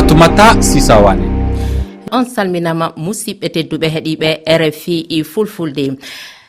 Fatoumata Sisawane. On salminama musidɓe tedduɓe heɗiɓe RFI fulfulde.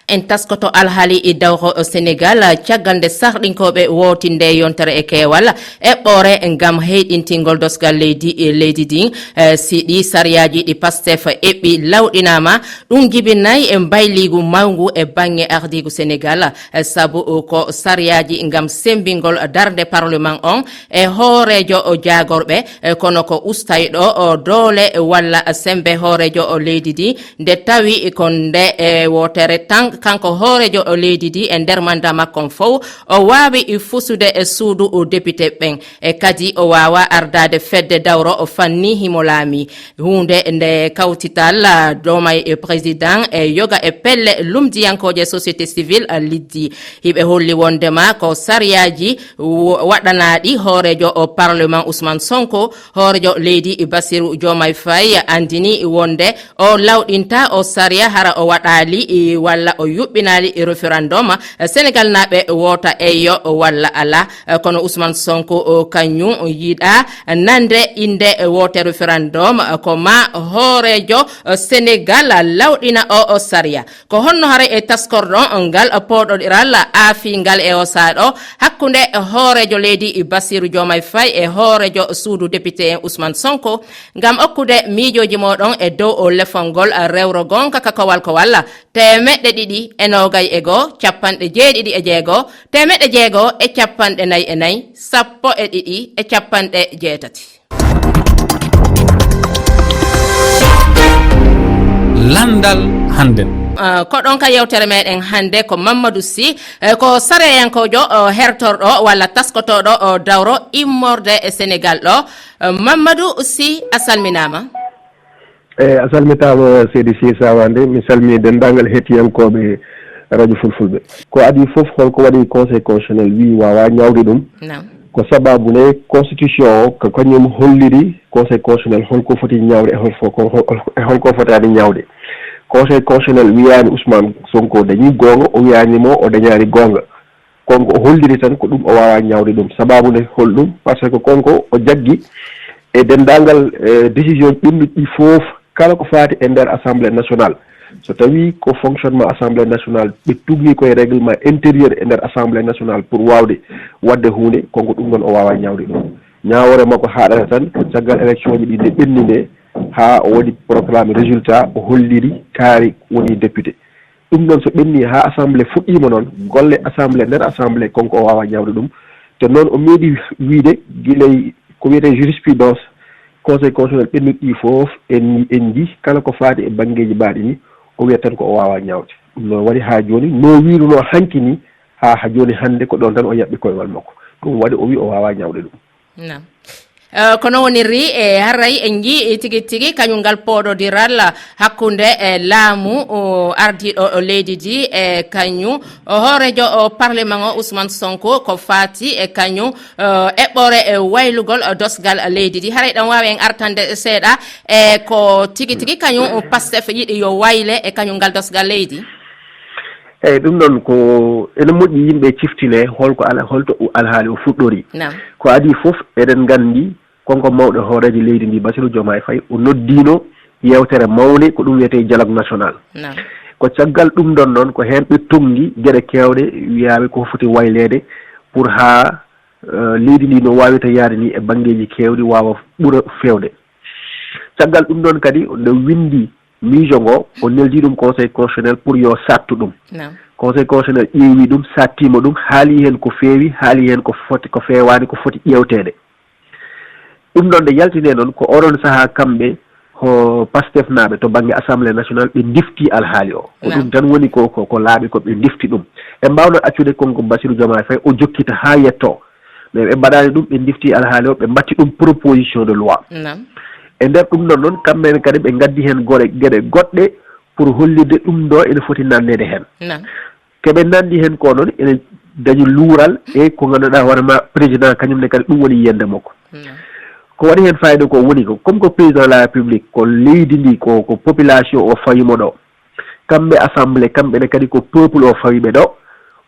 En taskoto alhaali e dawro Sénégal caggal nde sarɗinkoɓe wotinde yontere e keewal eɓɓore ngam heyɗintingol dosgal leydi din siɗi sariyaji ɗi Pastef eɓɓi lawɗinama ɗum jibinayi e mbayligu mawngu e bange ardigu Sénégal sabu ko sariyaji ngam sembingol darde parlement on e hoorejo jagorɓe kono ko ustayɗo doole walla sembe hoorejo leydi di nde tawi ko nde wotere tan kanko hoorejo leydi di e nder manda makkon fof o waawi fusude e suudu député ɓen e kadi o waawa ardade fedde dawro o fanni himo laami hunde nde kawtital domay président e yoga e pelle lumdiyankoje société civile liddi hiɓe holli wondema ko sariyaji waɗanaɗi hoorejo parlement Ousmane Sonko hoorejo leydi Bassirou Diomaye Faye andini wonde o lawɗinta o sariya hara o waɗali walla o yuɓɓinali référendum Sénégal naɓe wota eyo walla ala kono Ousmane Sonko kañum yiɗa nande inde wote référendum ko ma hoorejo Sénégal lawɗina o sariya ko honno hare e taskorɗon ngal poɗoɗiral aafingal e o saɗo hakkunde hoorejo leydi Bassirou Diomaye Faye e hoorejo suudu député Ousmane Sonko ngam okkude miijoji moɗon e dow o lefongol rewro gonka kakowal ko walla temeɗɗe ɗiɗi e nogay e go capanɗe jeeɗiɗi e jeego temeɗɗe jeego e capanɗe nayi e nayi sappo e ɗiɗi e capanɗe jeetati. Landal hande ko ɗon ka yewtere meɗen hande ko Mamadou Sy ko sareyankojo hertorɗo walla taskotoɗo dawro immorde e Sénégal ɗo Mamadou Sy a salminama. A salmitama seydi Sisawande mi salmini dendagal hettiyankoɓe radio fulfulɓe ko adi foof holko waɗi conseil constitutionnel wi wawa ñawde ɗum ko sababu ne constitution o ko kañum holliri conseil constitutionnel holko foti ñawde e holko fotani ñawde conseil constitutionnel wiyani Ousmane Sonko dañi gonga o wiyanimo o dañani gonga konko o holliri tan ko ɗum o wawa ñawde ɗum sababu ne hol ɗum par ce que konko o jaggi e dendagal décision ɓimmiɗi ɗi foof kala ko faati e nder assemblée nationale so tawi ko fonctionnement assemblée nationale ɓe tugni koye règlement intérieur e nder assemblée nationale pour wawde wadde hunde konko ɗum ɗon o wawa ñawde ɗum ñawore makko haɗata tan ko caggal élection ji ɗi nde ɓenni nde ha o waɗi proclame résultat o holliri kaari woni député ɗum ɗon so ɓenni ha assemblée fuɗɗima noon golle assemblée nder assemblée konko o wawa ñawde ɗum te noon o meeɗi wiide guilay ko wiyete jurisprudence conseil constitutionnel ɓennuɗi fof en ji kala ko faati e banggueji mbaɗi ni o wiyat tan ko o wawa ñawde ɗum noon waɗi ha joni no wiruno hanki ni ha joni hande ko ɗon tan o yaɓɓi koyewal makko ɗum waɗi o wi o wawa ñawde ɗum kono woniri e haray en jii tigi kañum ngal poɗodiral hakkunde e laamu ardiɗo leydi di e kañum hoorejo parlement o Ousmane Sonko ko faati e kañum eɓɓore e waylugol dosgal leydi di haray ɗan wawi en artande seeɗa e ko tigi kañum Pastef yiɗi yo wayle e kañum ngal dosgal leydi eyyi ɗum ɗon ko ene moƴƴi yimɓe ciftine holto alhaali o fuɗɗori ko adi foof eɗen gandi konko mawɗo hoorejo leydi ndi Bassirou Diomaye Faye o noddino yewtere mawde ko ɗum wiyete dialogue national ko caggal ɗum ɗon noon ko hen ɓe tongi gueɗe kewɗe wiyaɓe ko foti waylede pour ha leydi ndi no wawita yaade ni e banggueji kewɗi wawa ɓuura fewde caggal ɗum ɗon kadi nde windi miijo ngo o neldi ɗum conseil constitutionnel pour yo sattu ɗum conseil constitutionnel ƴeewi ɗum sattima ɗum haali hen ko feewi haali hen ko fewani ko foti ƴewtede ɗum ɗon nde yaltine noon ko oɗon saaha kamɓe ko Pastef naɓe to banggue assemblée nationale ɓe difti alhaali o ko ɗum tan woni ko laaɓi ko ɓe difti ɗum ɓe mbawno accude konko Bassirou Diomaye Faye o jokkita ha yetto mais ɓe mbaɗani ɗum ɓe difti alhaali o ɓe mbatti ɗum proposition de loi e nder ɗum ɗon noon kamɓene kadi ɓe gaddi hen gueɗe goɗɗe pour hollirde ɗum ɗo ene foti nannede hen keɓe nandi hen ko noon ene dañi luural e ko ganduɗa hoorema président kañumne kadi ɗum woni yiyande makko ko waɗi hen fayida ko woni ko comme ko président de la république ko leydi ndi ko population o fawimo ɗo kamɓe assemblée kamɓene kadi ko peuple o fawiɓe ɗo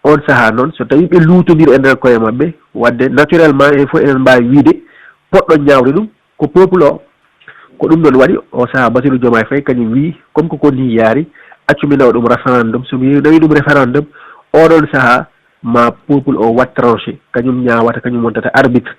on saaha noon so tawi ɓe luutodiri e nder koye mabɓe wadde naturellement il faut enen mbawi wiide poɗɗo ñawde ɗum ko peuple o ko ɗum ɗon waɗi o sahaa Bassirou Diomaye Faye kañum wii comme ko koni yaari accumi nawa ɗum référendum somi nawi ɗum référendum oɗon sahaa ma peuple o wat tranché kañum ñawata kañum wontata arbitre